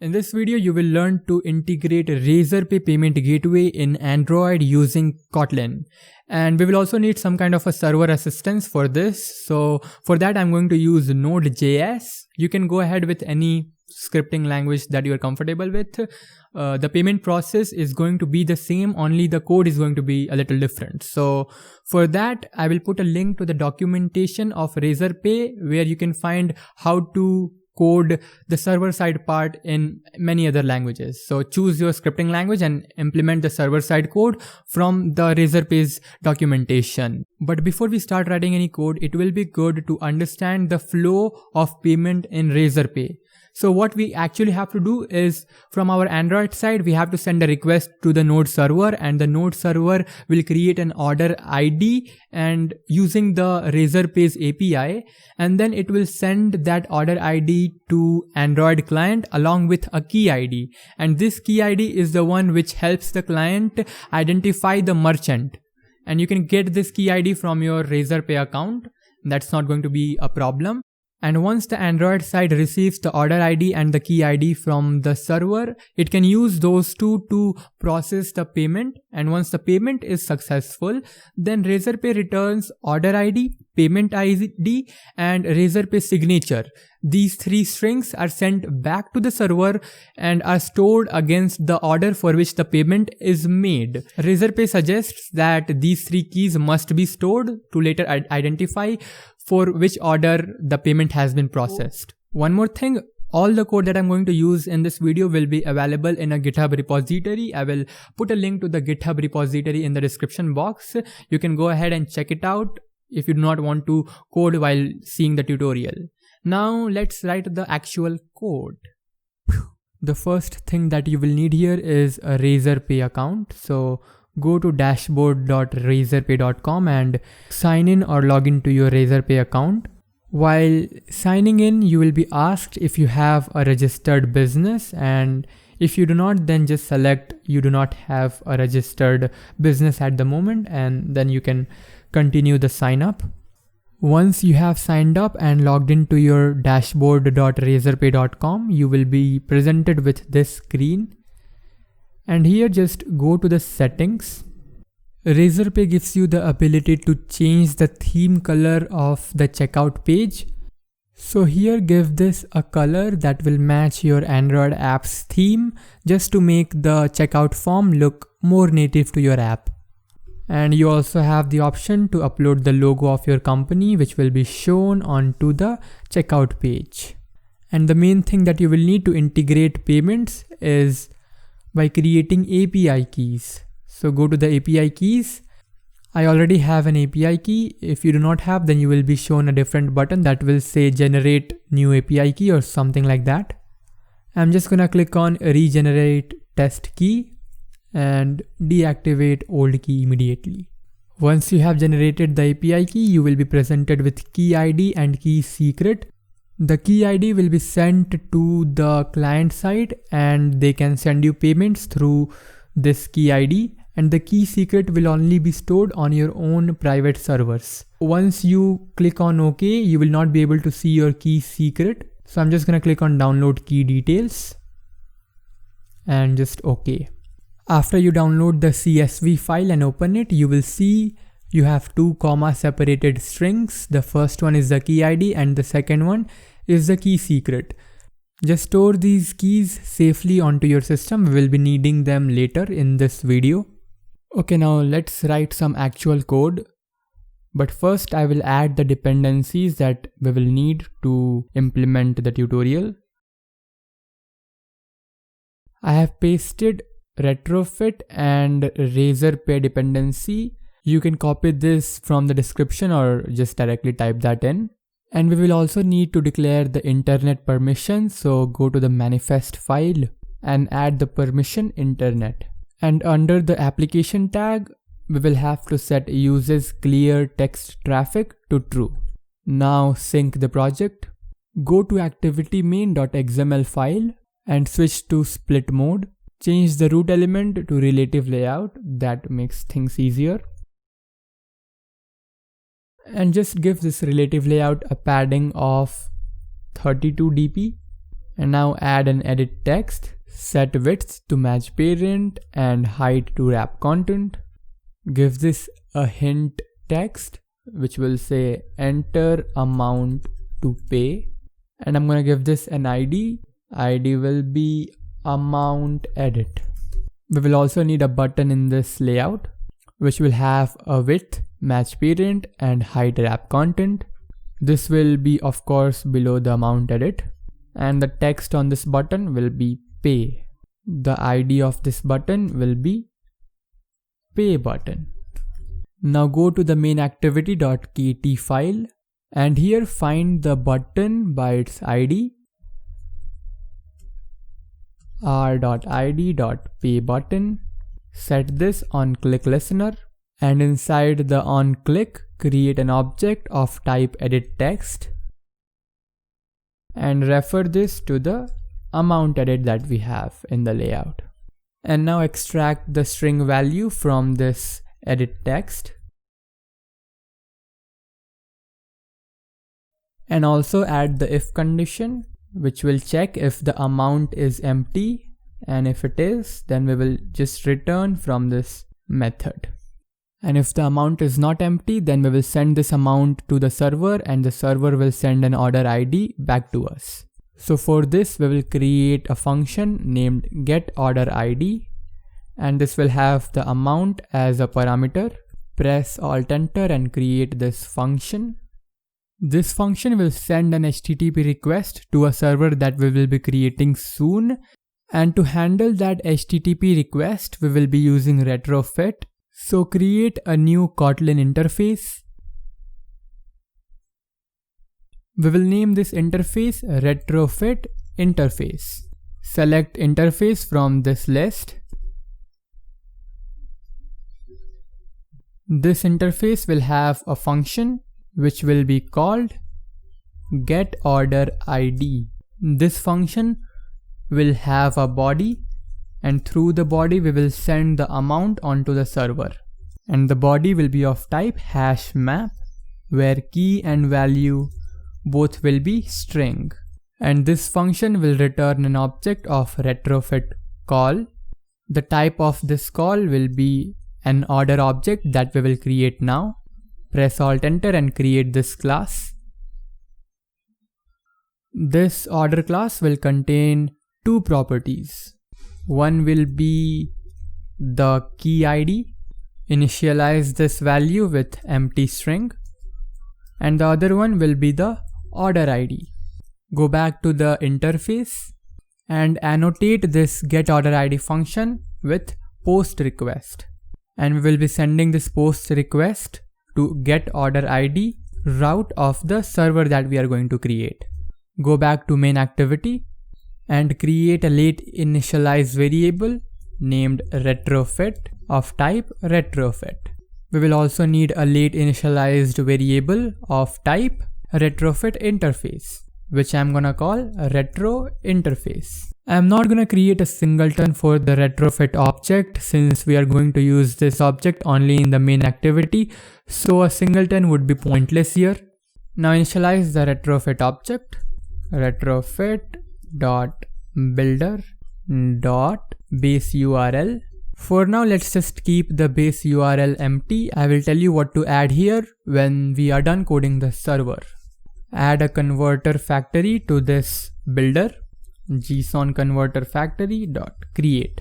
In this video, you will learn to integrate Razorpay payment gateway in Android using Kotlin. And we will also need some kind of a server assistance for this. So for that, I'm going to use Node.js. You can go ahead with any scripting language that you are comfortable with. The payment process is going to be the same, only the code is going to be a little different. So for that, I will put a link to the documentation of Razorpay where you can find how to code the server side part in many other languages. So choose your scripting language and implement the server side code from the Razorpay's documentation. But before we start writing any code, it will be good to understand the flow of payment in Razorpay. So what we actually have to do is, from our Android side, we have to send a request to the Node server, and the Node server will create an order ID and using the Razorpay's API, and then it will send that order ID to Android client along with a key ID. And this key ID is the one which helps the client identify the merchant. And you can get this key ID from your Razorpay account. That's not going to be a problem. And once the Android side receives the order ID and the key ID from the server, it can use those two to process the payment. And once the payment is successful, then Razorpay returns order ID, payment ID, and Razorpay signature. These three strings are sent back to the server and are stored against the order for which the payment is made. Razorpay suggests that these three keys must be stored to later identify for which order the payment has been processed. One more thing, all the code that I'm going to use in this video will be available in a GitHub repository. I will put a link to the GitHub repository in the description box. You can go ahead and check it out if you do not want to code while seeing the tutorial. Now let's write the actual code. The first thing that you will need here is a Razorpay account. So go to dashboard.razorpay.com and sign in or log into your Razorpay account. While signing in, you will be asked if you have a registered business, and if you do not, then just select you do not have a registered business at the moment, and then you can continue the sign up. Once you have signed up and logged into your dashboard.razorpay.com, you will be presented with this screen. And here just go to the settings. Razorpay gives you the ability to change the theme color of the checkout page. So here give this a color that will match your Android app's theme, just to make the checkout form look more native to your app. And you also have the option to upload the logo of your company, which will be shown onto the checkout page. And the main thing that you will need to integrate payments is by creating API keys. So go to the API keys. I already have an API key. If you do not have, then you will be shown a different button that will say generate new API key or something like that. I'm just gonna click on regenerate test key and deactivate old key immediately. Once you have generated the API key, you will be presented with key ID and key secret. The key ID will be sent to the client side and they can send you payments through this key ID, and the key secret will only be stored on your own private servers. Once you click on OK, you will not be able to see your key secret. So I'm just gonna click on download key details and just OK. After you download the CSV file and open it, you will see you have two comma separated strings. The first one is the key ID and the second one is the key secret. Just store these keys safely onto your system. We will be needing them later in this video. Okay, now let's write some actual code. But first I will add the dependencies that we will need to implement the tutorial. I have pasted retrofit and Razorpay dependency. You can copy this from the description or just directly type that in. And we will also need to declare the internet permission. So go to the manifest file and add the permission internet. And under the application tag, we will have to set uses clear text traffic to true. Now sync the project. Go to activity main.xml file and switch to split mode. Change the root element to relative layout. That makes things easier. And just give this relative layout a padding of 32 dp. And now add an edit text, set width to match parent and height to wrap content. Give this a hint text which will say enter amount to pay, and I'm gonna give this an ID. ID will be amount edit. We will also need a button in this layout which will have a width, match parent and height wrap content. This will be of course below the amount edit, and the text on this button will be pay. The ID of this button will be pay button. Now go to the main activity.kt file and here find the button by its ID, r.id.pay button. Set this on click listener, and inside the on click create an object of type edit text and refer this to the amount edit that we have in the layout. And now extract the string value from this edit text and also add the if condition which will check if the amount is empty, and if it is, then we will just return from this method. And if the amount is not empty, then we will send this amount to the server and the server will send an order ID back to us. So for this we will create a function named getOrderID, and this will have the amount as a parameter. Press Alt Enter and create this function. This function will send an HTTP request to a server that we will be creating soon, and to handle that HTTP request we will be using retrofit. So create a new Kotlin interface. We will name this interface retrofit interface. Select interface from this list. This interface will have a function which will be called getOrderID. This function will have a body, and through the body we will send the amount onto the server, and the body will be of type hash map where key and value both will be string, and this function will return an object of retrofit call. The type of this call will be an order object that we will create now. Press Alt Enter and create this class. This order class will contain two properties. One will be the key ID. Initialize this value with empty string, and the other one will be the order ID. Go back to the interface and annotate this getOrderID function with post request, and we will be sending this post request to getOrderID route of the server that we are going to create. Go back to main activity and create a late initialize variable named retrofit of type retrofit. We will also need a late initialized variable of type retrofit interface, which I'm gonna call retro interface. I'm not gonna create a singleton for the retrofit object since we are going to use this object only in the main activity, so a singleton would be pointless here. Now initialize the retrofit object, retrofit.builder.base URL. For now, let's just keep the base URL empty. I will tell you what to add here when we are done coding the server. Add a converter factory to this builder, JSON converter factory.create,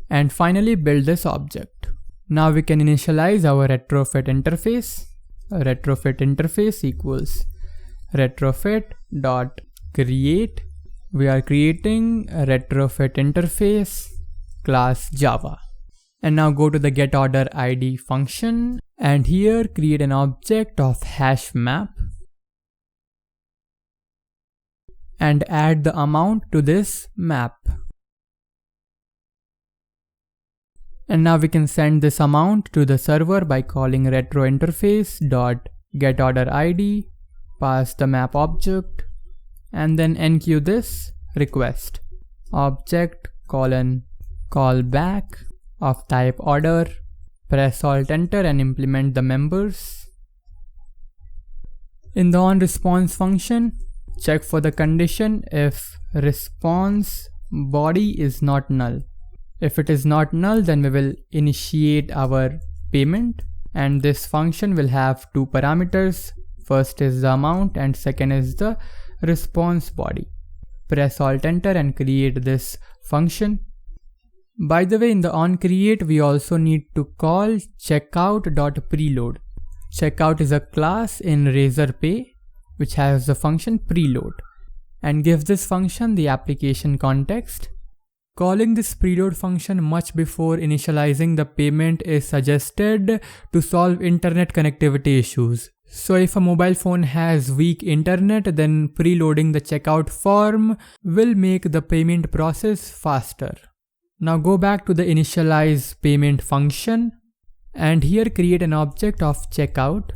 and finally build this object. Now we can initialize our retrofit interface. Retrofit interface equals retrofit.create. We are creating a retrofit interface class Java. And now go to the getOrderID function and here create an object of hash map and add the amount to this map. And now we can send this amount to the server by calling retrointerface.getOrderID, pass the map object, and then enqueue this request object callback of type order. Press Alt Enter and implement the members. In the onResponse function, check for the condition if response body is not null. If it is not null, then we will initiate our payment, and this function will have two parameters. First is the amount and second is the response body. Press Alt Enter and create this function. By the way, in the onCreate, we also need to call checkout.preload. Checkout is a class in Razorpay which has the function preload, and give this function the application context. Calling this preload function much before initializing the payment is suggested to solve internet connectivity issues. So if a mobile phone has weak internet, then preloading the checkout form will make the payment process faster. Now go back to the initialize payment function and here create an object of checkout.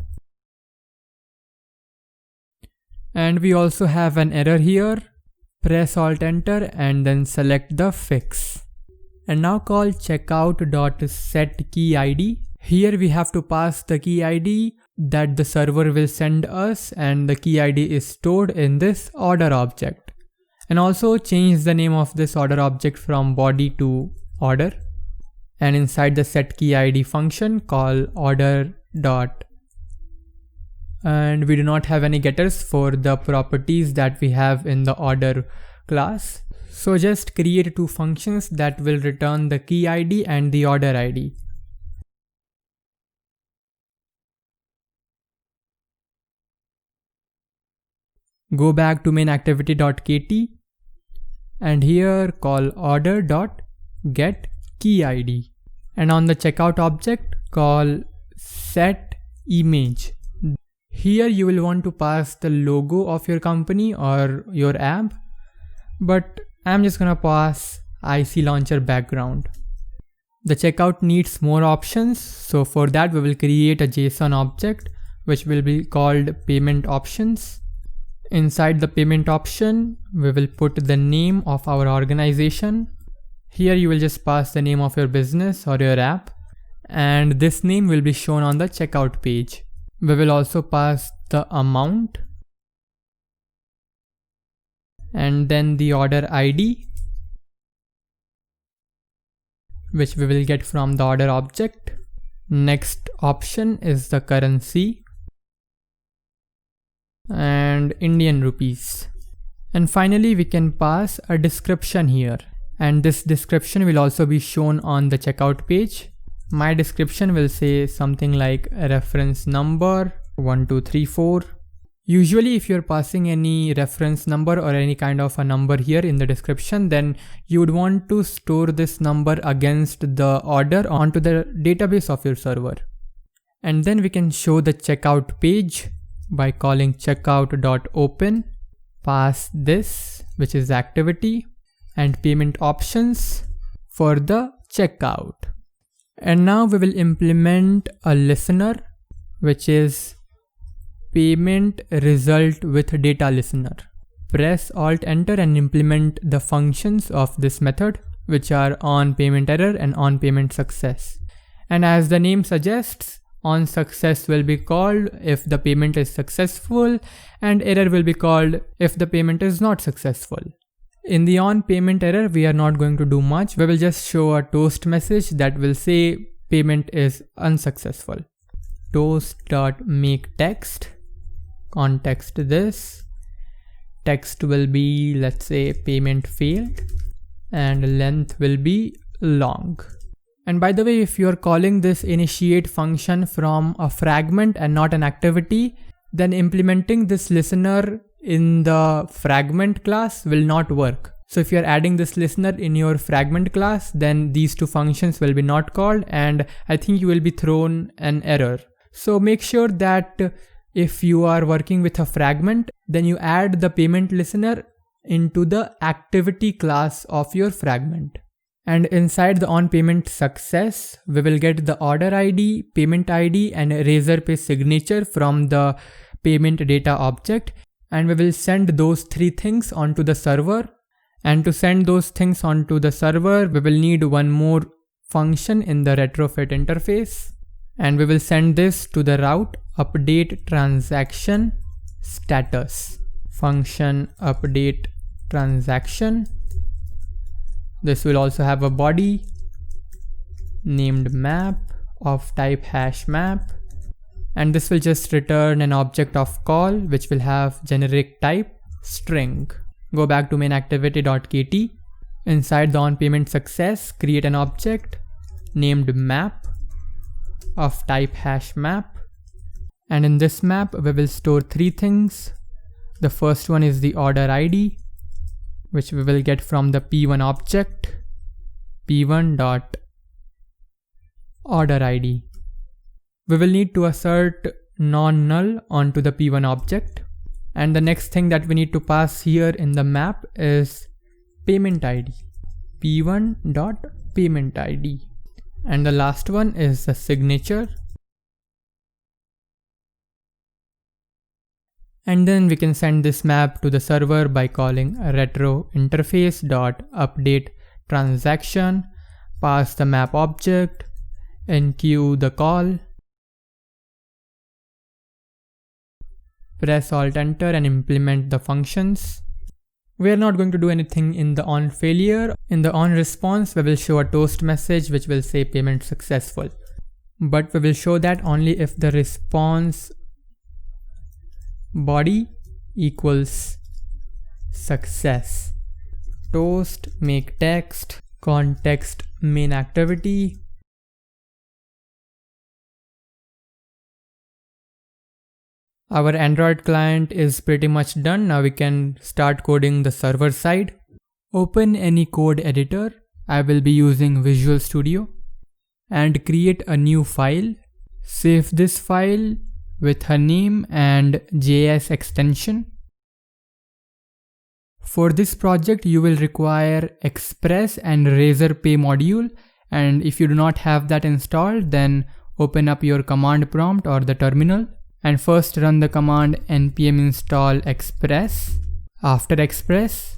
And we also have an error here. Press Alt Enter and then select the fix. And now call checkout.setKeyID. Here we have to pass the key ID that the server will send us, and the key ID is stored in this order object. And also change the name of this order object from body to order. And inside the setKeyID function, call order dot. And we do not have any getters for the properties that we have in the order class. So just create two functions that will return the key ID and the order ID. Go back to main activity.kt and here call order.getKeyID. And on the checkout object, call setImage. Here you will want to pass the logo of your company or your app, but I'm just gonna pass IC Launcher background. The checkout needs more options, so for that we will create a JSON object which will be called payment options. Inside the payment option, we will put the name of our organization. Here you will just pass the name of your business or your app, and this name will be shown on the checkout page. We will also pass the amount and then the order ID, which we will get from the order object. Next option is the currency and Indian rupees. And finally we can pass a description here, and this description will also be shown on the checkout page. My description will say something like reference number 1234. Usually if you're passing any reference number or any kind of a number here in the description, then you would want to store this number against the order onto the database of your server. And then we can show the checkout page by calling checkout.open, pass this, which is activity, and payment options for the checkout. And now we will implement a listener, which is payment result with data listener. Press Alt Enter and implement the functions of this method, which are on payment error and on payment success. And as the name suggests, on success will be called if the payment is successful, and error will be called if the payment is not successful. In the on payment error, we are not going to do much. We will just show a toast message that will say payment is unsuccessful. Toast.makeText, context this. Text will be, let's say, payment failed, and length will be long. And by the way, if you are calling this initiate function from a fragment and not an activity, then implementing this listener in the fragment class will not work. So if you are adding this listener in your fragment class, then these two functions will be not called, and I think you will be thrown an error. So make sure that if you are working with a fragment, then you add the payment listener into the activity class of your fragment. And inside the on payment success, we will get the order ID, payment ID, and Razorpay signature from the payment data object. And we will send those three things onto the server. And to send those things onto the server, we will need one more function in the retrofit interface. And we will send this to the route update transaction status. Function update transaction. This will also have a body named map of type hash map, and this will just return an object of call which will have generic type string. Go back to main activity.kt. Inside the onPayment success, create an object named map of type hash map, and in this map we will store three things. The first one is the order ID, which we will get from the P1 object, p1.orderID. We will need to assert non-null onto the P1 object, and the next thing that we need to pass here in the map is payment ID, p1.paymentID, and the last one is the signature. And then we can send this map to the server by calling retrointerface.updateTransaction, pass the map object, enqueue the call, press Alt Enter and implement the functions. We are not going to do anything in the on failure. In the on response, we will show a toast message which will say payment successful. But we will show that only if the response body equals success. Toast make text context main activity. Our Android client is pretty much done. Now we can start coding the server side. Open any code editor. I will be using Visual Studio, and create a new file. Save this file with her name and JS extension. For this project, you will require Express and Razorpay module, and if you do not have that installed, then open up your command prompt or the terminal and first run the command npm install express. After express,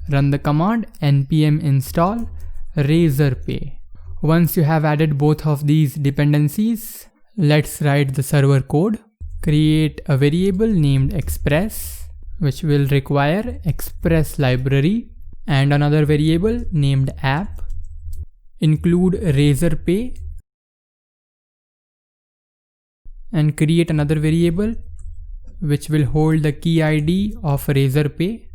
run the command npm install Razorpay. Once you have added both of these dependencies, let's write the server code. Create a variable named express, which will require express library, and another variable named app. Include Razorpay, and create another variable which will hold the key ID of Razorpay.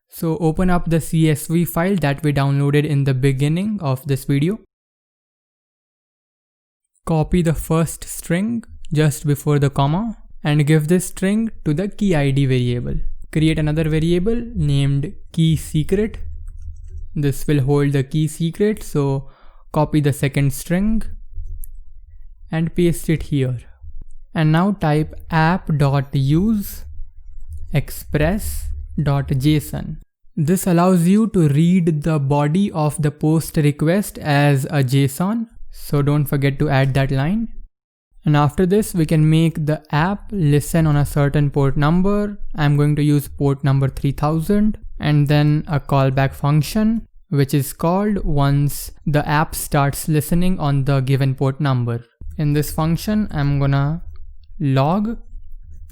So open up the CSV file that we downloaded in the beginning of this video. Copy the first string just before the comma and give this string to the key ID variable. Create another variable named key secret. This will hold the key secret, so copy the second string and paste it here. And now type app.use express.json. This allows you to read the body of the post request as a JSON, so don't forget to add that line. And after this, we can make the app listen on a certain port number. I'm going to use port number 3000, and then a callback function which is called once the app starts listening on the given port number. In this function, I'm gonna log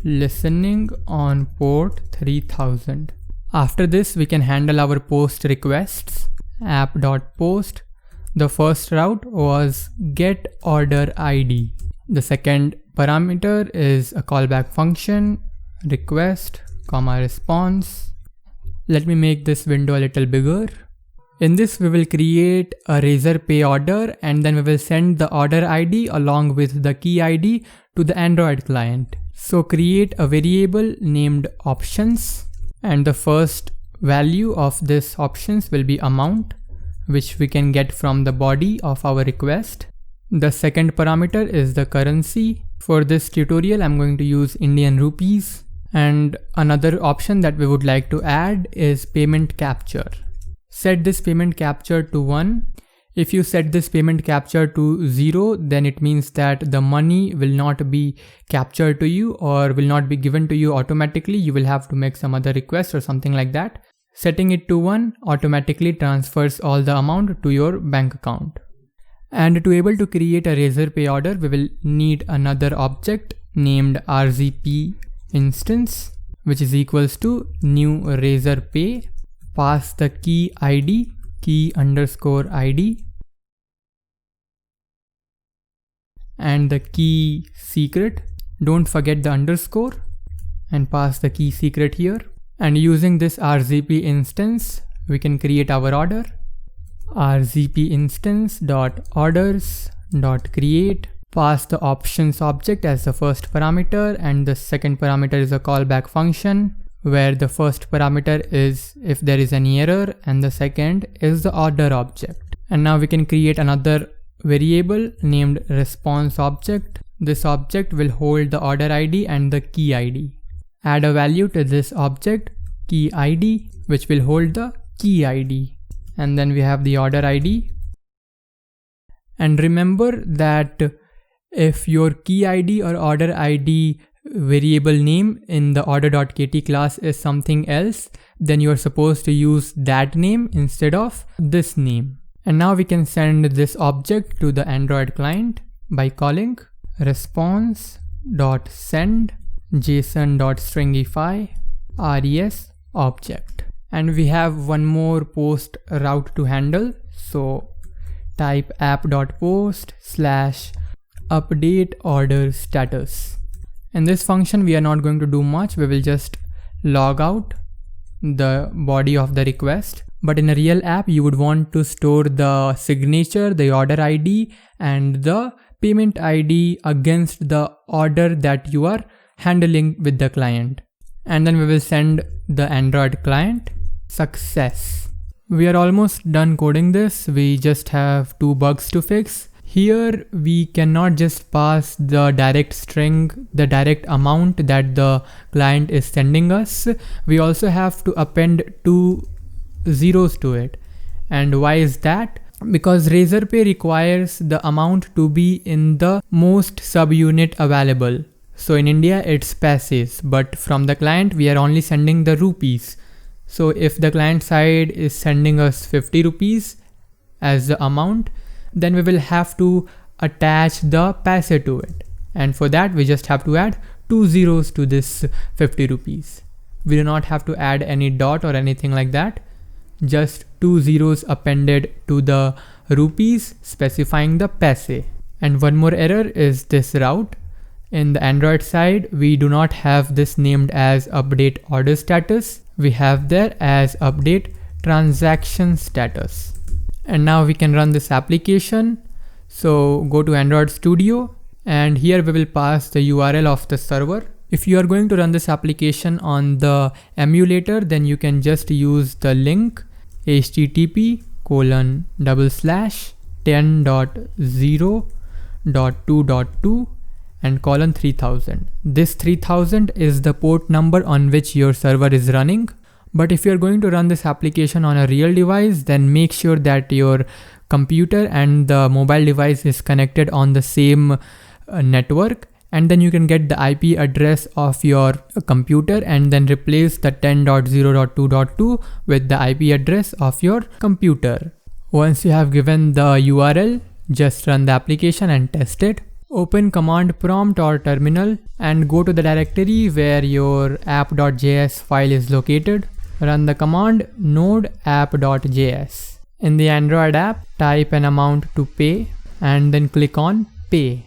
listening on port 3000. After this, we can handle our post requests. App.post. The first route was get order ID. The second parameter is a callback function, request, response. Let me make this window a little bigger. In this, we will create a Razorpay order, and then we will send the order ID along with the key ID to the Android client. So create a variable named options, and the first value of this options will be amount, which we can get from the body of our request. The second parameter is the currency. For this tutorial, I'm going to use Indian rupees. And another option that we would like to add is payment capture. Set this payment capture to 1. If you set this payment capture to 0, then it means that the money will not be captured to you or will not be given to you automatically. You will have to make some other request or something like that. Setting it to 1 automatically transfers all the amount to your bank account. And to able to create a Razorpay order, we will need another object named RZP instance, which is equals to new Razorpay pass the key ID, key underscore ID, and the key secret. Don't forget the underscore, and pass the key secret here. And using this RZP instance, we can create our order. RZP instance dot orders dot create. Pass the options object as the first parameter, and the second parameter is a callback function, where the first parameter is if there is any error and the second is the order object. And now we can create another variable named response object. This object will hold the order ID and the key ID. Add a value to this object, key ID, which will hold the key ID. And then we have the order ID. And remember that if your key ID or order ID variable name in the order.kt class is something else, then you are supposed to use that name instead of this name. And now we can send this object to the Android client by calling response.send json.stringify res object. And we have one more post route to handle. So type app.post/update order status. In this function, we are not going to do much. We will just log out the body of the request. But in a real app, you would want to store the signature, the order ID, and the payment ID against the order that you are handling with the client. And then we will send the Android client success. We are almost done coding this. We just have 2 bugs to fix. Here we cannot just pass the direct string, the direct amount that the client is sending us. We also have to append 2 zeros to it. And why is that? Because Razorpay requires the amount to be in the most subunit available. So in India it's paise, but from the client we are only sending the rupees. So if the client side is sending us 50 rupees as the amount, then we will have to attach the paise to it. And for that we just have to add 2 zeros to this 50 rupees. We do not have to add any dot or anything like that. Just 2 zeros appended to the rupees specifying the paise. And one more error is this route. In the Android side, we do not have this named as update order status. We have there as update transaction status. And now we can run this application. So go to Android Studio, and here we will pass the URL of the server. If you are going to run this application on the emulator, then you can just use the link http:/10.0.2.2 and :3000. This 3000 is the port number on which your server is running. But if you're going to run this application on a real device, then make sure that your computer and the mobile device is connected on the same network, and then you can get the IP address of your computer and then replace the 10.0.2.2 with the IP address of your computer. Once you have given the URL, just run the application and test it. Open command prompt or terminal and go to the directory where your app.js file is located. Run the command node app.js. In the Android app, type an amount to pay and then click on pay.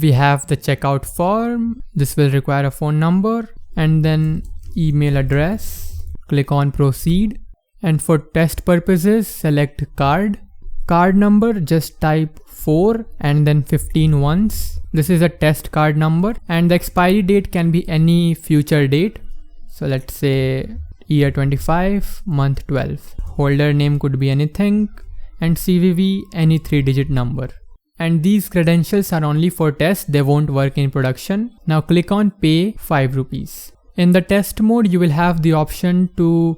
We have the checkout form. This will require a phone number and then email address. Click on proceed. And for test purposes, select card. Card number, just type 4 and then 15 once. This is a test card number, and the expiry date can be any future date. So let's say year 25, month 12. Holder name could be anything, and CVV any 3-digit number. And these credentials are only for test, they won't work in production. Now click on pay 5 rupees. In the test mode, you will have the option to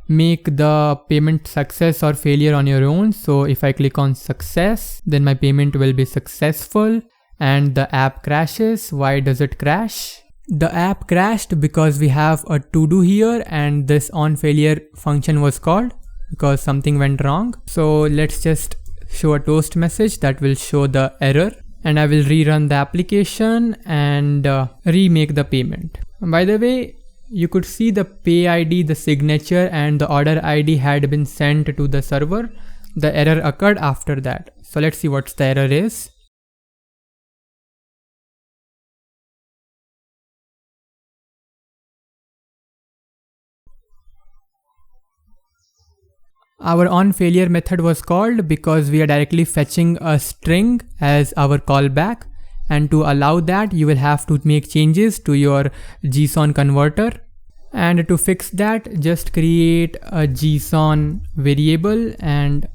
make the payment success or failure on your own. So if I click on success, then my payment will be successful and the app crashes. Why does it crash? The app crashed because we have a to do here and this on failure function was called because something went wrong. So let's just show a toast message that will show the error, and I will rerun the application and remake the payment. By the way, you could see the pay ID, the signature and the order ID had been sent to the server. The error occurred after that. So let's see what the error is. Our onFailure method was called because we are directly fetching a string as our callback, and to allow that you will have to make changes to your JSON converter. And to fix that, just create a JSON variable, and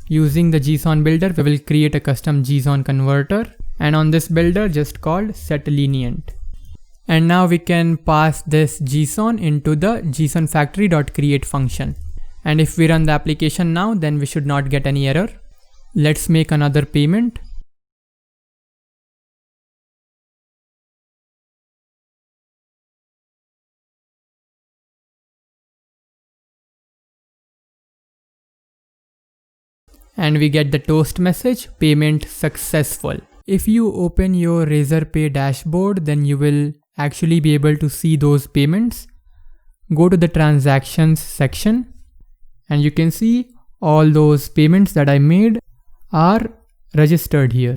using the JSON builder we will create a custom JSON converter, and on this builder just called setLenient. And now we can pass this JSON into the JSONFactory.create function. And if we run the application now, then we should not get any error. Let's make another payment. And we get the toast message, payment successful. If you open your Razorpay dashboard, then you will actually be able to see those payments. Go to the transactions section, and you can see all those payments that I made are registered here.